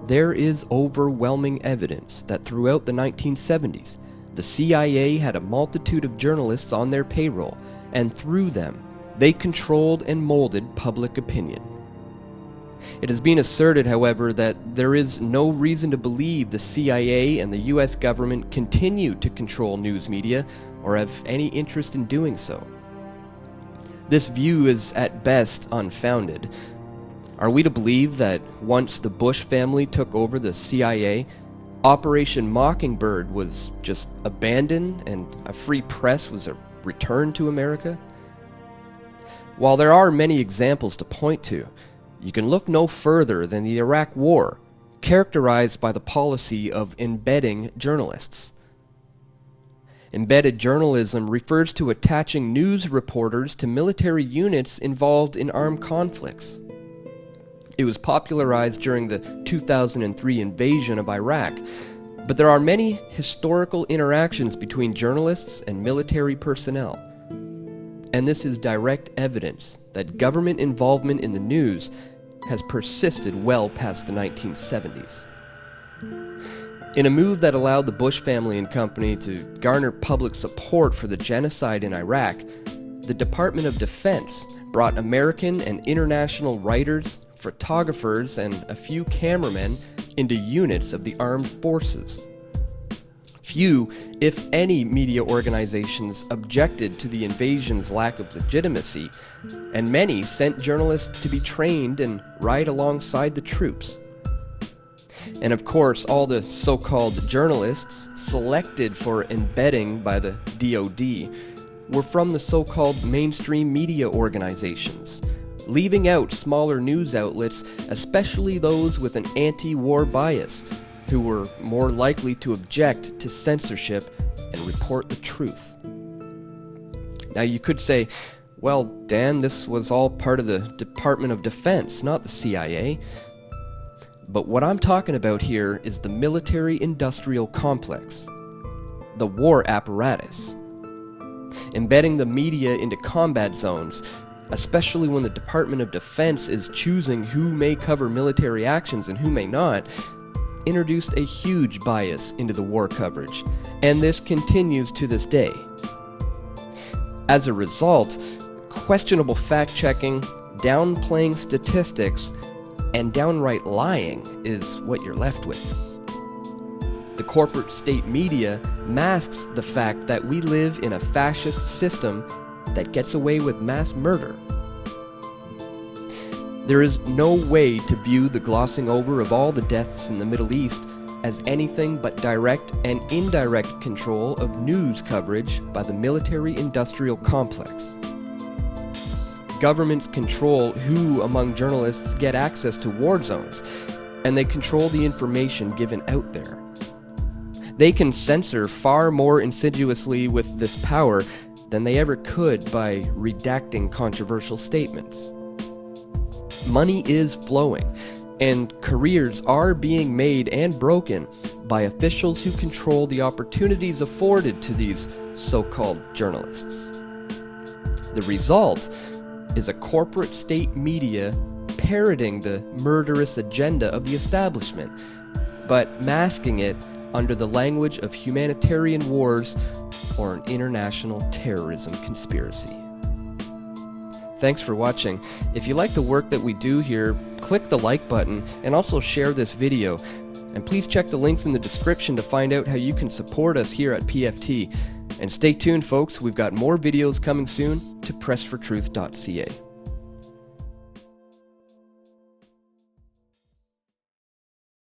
There is overwhelming evidence that throughout the 1970s, the CIA had a multitude of journalists on their payroll, and through them, they controlled and molded public opinion. It has been asserted, however, that there is no reason to believe the CIA and the US government continue to control news media or have any interest in doing so. This view is at best unfounded. Are we to believe that once the Bush family took over the CIA, Operation Mockingbird was just abandoned and a free press was returned to America? While there are many examples to point to, you can look no further than the Iraq War, characterized by the policy of embedding journalists. Embedded journalism refers to attaching news reporters to military units involved in armed conflicts. It was popularized during the 2003 invasion of Iraq, but there are many historical interactions between journalists and military personnel. And this is direct evidence that government involvement in the news has persisted well past the 1970s. In a move that allowed the Bush family and company to garner public support for the genocide in Iraq, the Department of Defense brought American and international writers, photographers, and a few cameramen into units of the armed forces. Few, if any, media organizations objected to the invasion's lack of legitimacy, and many sent journalists to be trained and ride alongside the troops. And of course, all the so-called journalists selected for embedding by the DoD were from the so-called mainstream media organizations, leaving out smaller news outlets, especially those with an anti-war bias, who were more likely to object to censorship and report the truth. Now you could say, well, Dan, this was all part of the Department of Defense, not the CIA. But what I'm talking about here is the military-industrial complex, the war apparatus. Embedding the media into combat zones, especially when the Department of Defense is choosing who may cover military actions and who may not, introduced a huge bias into the war coverage, and this continues to this day. As a result, questionable fact-checking, downplaying statistics, and downright lying is what you're left with. The corporate state media masks the fact that we live in a fascist system that gets away with mass murder. There is no way to view the glossing over of all the deaths in the Middle East as anything but direct and indirect control of news coverage by the military-industrial complex. Governments control who among journalists get access to war zones, and they control the information given out there. They can censor far more insidiously with this power than they ever could by redacting controversial statements. Money is flowing, and careers are being made and broken by officials who control the opportunities afforded to these so-called journalists. The result is a corporate state media parroting the murderous agenda of the establishment, but masking it under the language of humanitarian wars or an international terrorism conspiracy. Thanks for watching. If you like the work that we do here, click the like button and also share this video. And please check the links in the description to find out how you can support us here at PFT. And stay tuned, folks, we've got more videos coming soon to pressfortruth.ca.